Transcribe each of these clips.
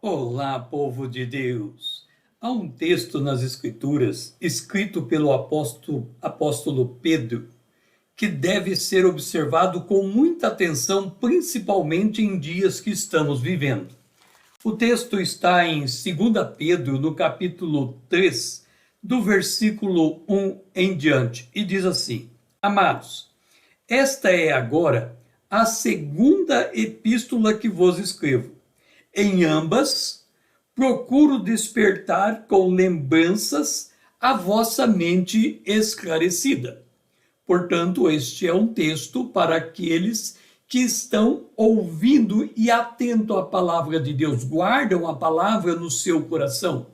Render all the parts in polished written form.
Olá, povo de Deus! Há um texto nas Escrituras, escrito pelo apóstolo Pedro, que deve ser observado com muita atenção, principalmente em dias que estamos vivendo. O texto está em 2 Pedro, no capítulo 3, do versículo 1 em diante, e diz assim: Amados, esta é agora a segunda epístola que vos escrevo. Em ambas, procuro despertar com lembranças a vossa mente esclarecida. Portanto, este é um texto para aqueles que estão ouvindo e atento à palavra de Deus, guardam a palavra no seu coração.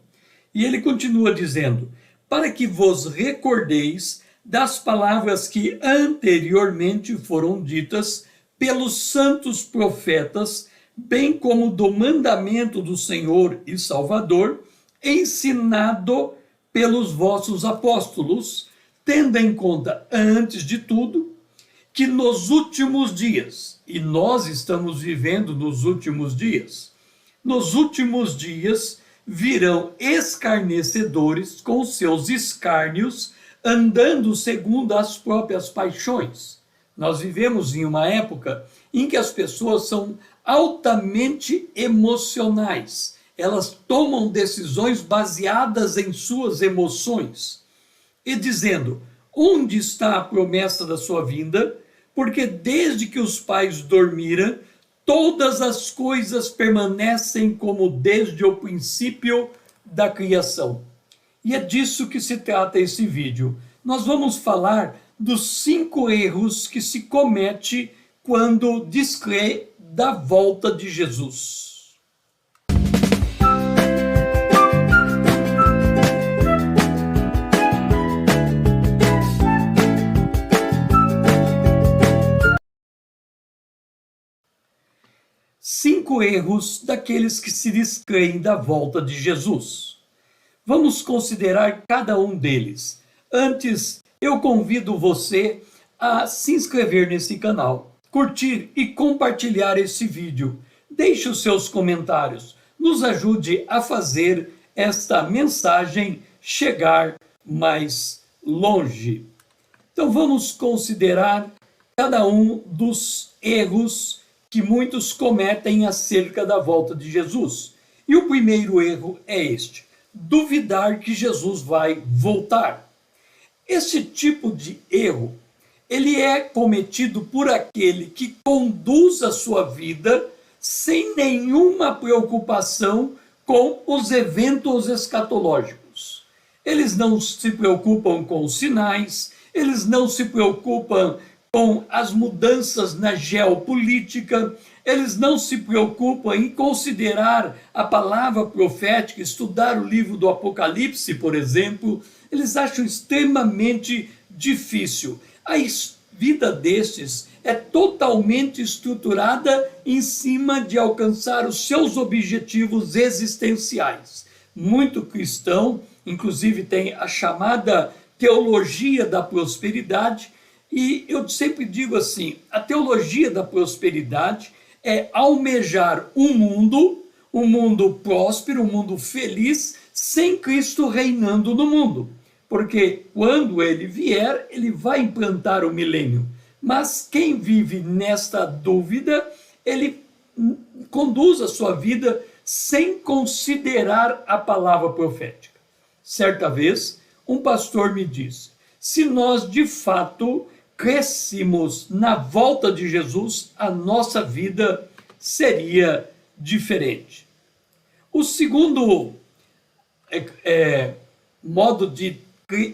E ele continua dizendo: para que vos recordeis das palavras que anteriormente foram ditas pelos santos profetas, bem como do mandamento do Senhor e Salvador, ensinado pelos vossos apóstolos, tendo em conta, antes de tudo, que nos últimos dias, e nós estamos vivendo nos últimos dias virão escarnecedores com seus escárnios, andando segundo as próprias paixões. Nós vivemos em uma época em que as pessoas são altamente emocionais. Elas tomam decisões baseadas em suas emoções. E dizendo: onde está a promessa da sua vinda? Porque desde que os pais dormiram, todas as coisas permanecem como desde o princípio da criação. E é disso que se trata esse vídeo. Nós vamos falar dos 5 erros que se comete quando descrê da volta de Jesus. Cinco erros daqueles que se descreem da volta de Jesus. Vamos considerar cada um deles. Antes, eu convido você a se inscrever nesse canal, curtir e compartilhar esse vídeo. Deixe os seus comentários. Nos ajude a fazer esta mensagem chegar mais longe. Então vamos considerar cada um dos erros que muitos cometem acerca da volta de Jesus. E o primeiro erro é este: duvidar que Jesus vai voltar. Esse tipo de erro, ele é cometido por aquele que conduz a sua vida sem nenhuma preocupação com os eventos escatológicos. Eles não se preocupam com os sinais, eles não se preocupam com as mudanças na geopolítica, eles não se preocupam em considerar a palavra profética, estudar o livro do Apocalipse, por exemplo. Eles acham extremamente difícil. A vida destes é totalmente estruturada em cima de alcançar os seus objetivos existenciais. Muito cristão, inclusive, tem a chamada teologia da prosperidade, e eu sempre digo assim: a teologia da prosperidade é almejar um mundo próspero, um mundo feliz, sem Cristo reinando no mundo. Porque quando ele vier, ele vai implantar o milênio. Mas quem vive nesta dúvida, ele conduz a sua vida sem considerar a palavra profética. Certa vez, um pastor me disse: se nós de fato crescemos na volta de Jesus, a nossa vida seria diferente. O segundo modo de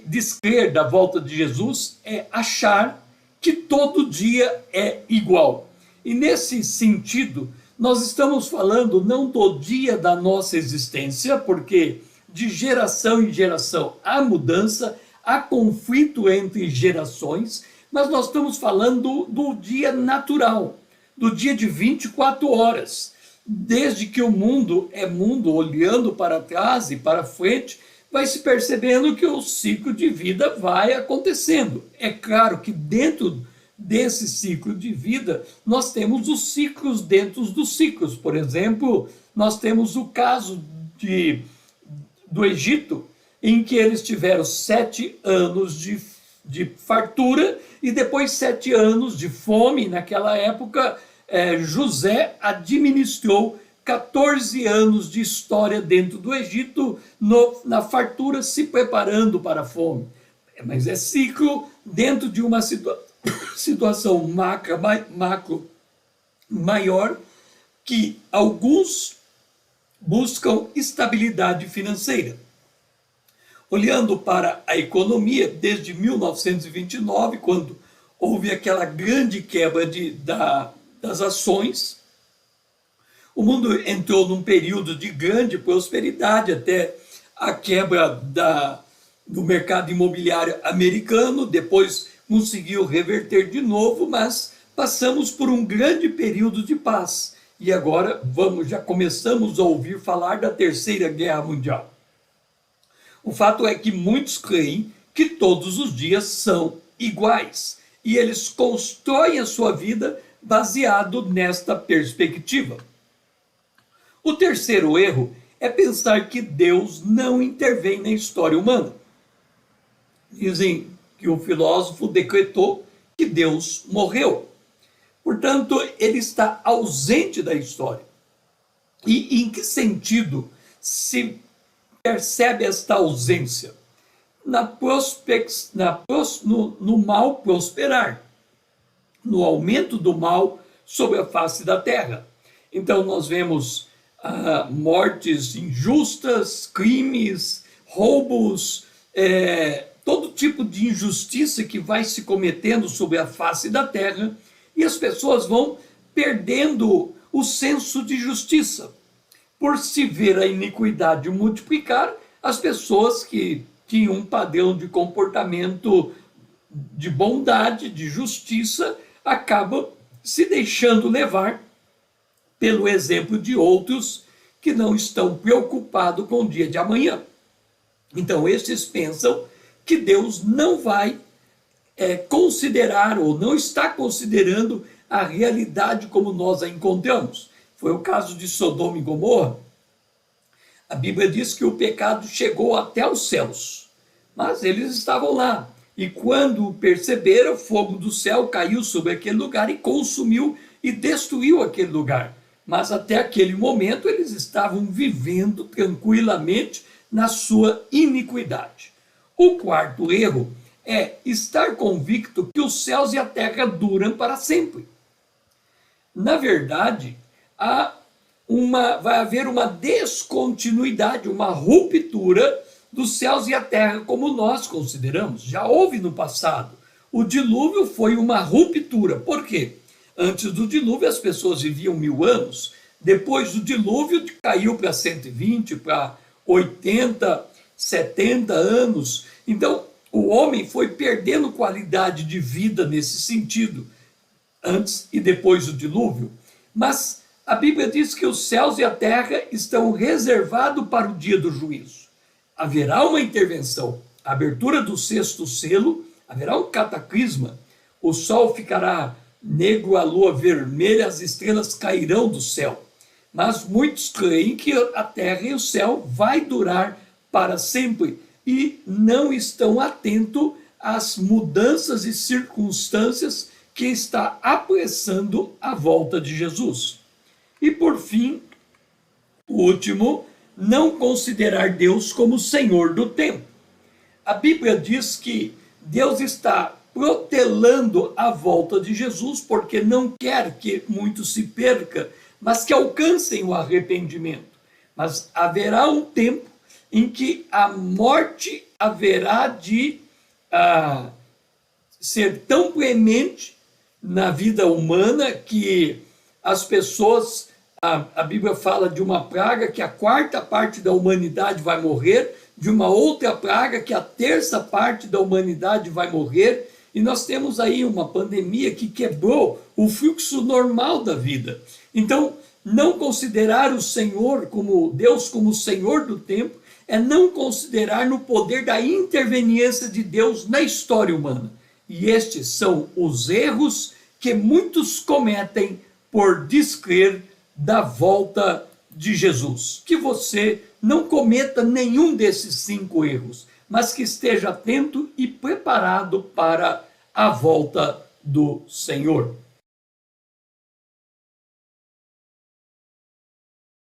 descrer da volta de Jesus é achar que todo dia é igual. E nesse sentido, nós estamos falando não do dia da nossa existência, porque de geração em geração há mudança, há conflito entre gerações, mas nós estamos falando do dia natural, do dia de 24 horas. Desde que o mundo é mundo, olhando para trás e para frente, vai se percebendo que o ciclo de vida vai acontecendo. É claro que dentro desse ciclo de vida, nós temos os ciclos dentro dos ciclos. Por exemplo, nós temos o caso do Egito, em que eles tiveram 7 anos de fartura e depois 7 anos de fome. Naquela época, José administrou 14 anos de história dentro do Egito, na fartura, se preparando para a fome. Mas é ciclo dentro de uma situação macro maior, que alguns buscam estabilidade financeira. Olhando para a economia, desde 1929, quando houve aquela grande quebra das ações, o mundo entrou num período de grande prosperidade, até a quebra do mercado imobiliário americano. Depois conseguiu reverter de novo, mas passamos por um grande período de paz. E agora já começamos a ouvir falar da Terceira Guerra Mundial. O fato é que muitos creem que todos os dias são iguais, e eles constroem a sua vida baseado nesta perspectiva. O terceiro erro é pensar que Deus não intervém na história humana. Dizem que o filósofo decretou que Deus morreu. Portanto, ele está ausente da história. E em que sentido se percebe esta ausência? No mal prosperar, no aumento do mal sobre a face da terra. Então nós vemos mortes injustas, crimes, roubos, todo tipo de injustiça que vai se cometendo sobre a face da terra, e as pessoas vão perdendo o senso de justiça. Por se ver a iniquidade multiplicar, as pessoas que tinham um padrão de comportamento de bondade, de justiça, acabam se deixando levar pelo exemplo de outros que não estão preocupados com o dia de amanhã. Então, esses pensam que Deus não vai considerar, ou não está considerando, a realidade como nós a encontramos. Foi o caso de Sodoma e Gomorra. A Bíblia diz que o pecado chegou até os céus, mas eles estavam lá. E quando perceberam, o fogo do céu caiu sobre aquele lugar e consumiu e destruiu aquele lugar. Mas até aquele momento eles estavam vivendo tranquilamente na sua iniquidade. O quarto erro é estar convicto que os céus e a terra duram para sempre. Na verdade, vai haver uma descontinuidade, uma ruptura dos céus e a terra como nós consideramos. Já houve no passado. O dilúvio foi uma ruptura. Por quê? Antes do dilúvio as pessoas viviam 1000 anos. Depois do dilúvio caiu para 120, para 80, 70 anos. Então o homem foi perdendo qualidade de vida nesse sentido, antes e depois do dilúvio. Mas a Bíblia diz que os céus e a terra estão reservados para o dia do juízo. Haverá uma intervenção, a abertura do 6º selo, haverá um cataclisma, o sol ficará negro, a lua vermelha, as estrelas cairão do céu. Mas muitos creem que a terra e o céu vai durar para sempre e não estão atentos às mudanças e circunstâncias que está apressando a volta de Jesus. E por fim, o último, não considerar Deus como Senhor do tempo. A Bíblia diz que Deus está protelando a volta de Jesus porque não quer que muitos se percam, mas que alcancem o arrependimento. Mas haverá um tempo em que a morte haverá de ser tão premente na vida humana que as pessoas, a Bíblia fala de uma praga que a 4ª parte da humanidade vai morrer, de uma outra praga que a 3ª parte da humanidade vai morrer, e nós temos aí uma pandemia que quebrou o fluxo normal da vida. Então, não considerar o Senhor como Deus como Senhor do tempo é não considerar no poder da interveniência de Deus na história humana. E estes são os erros que muitos cometem por descrer da volta de Jesus. Que você não cometa nenhum desses 5 erros, mas que esteja atento e preparado para a volta do Senhor.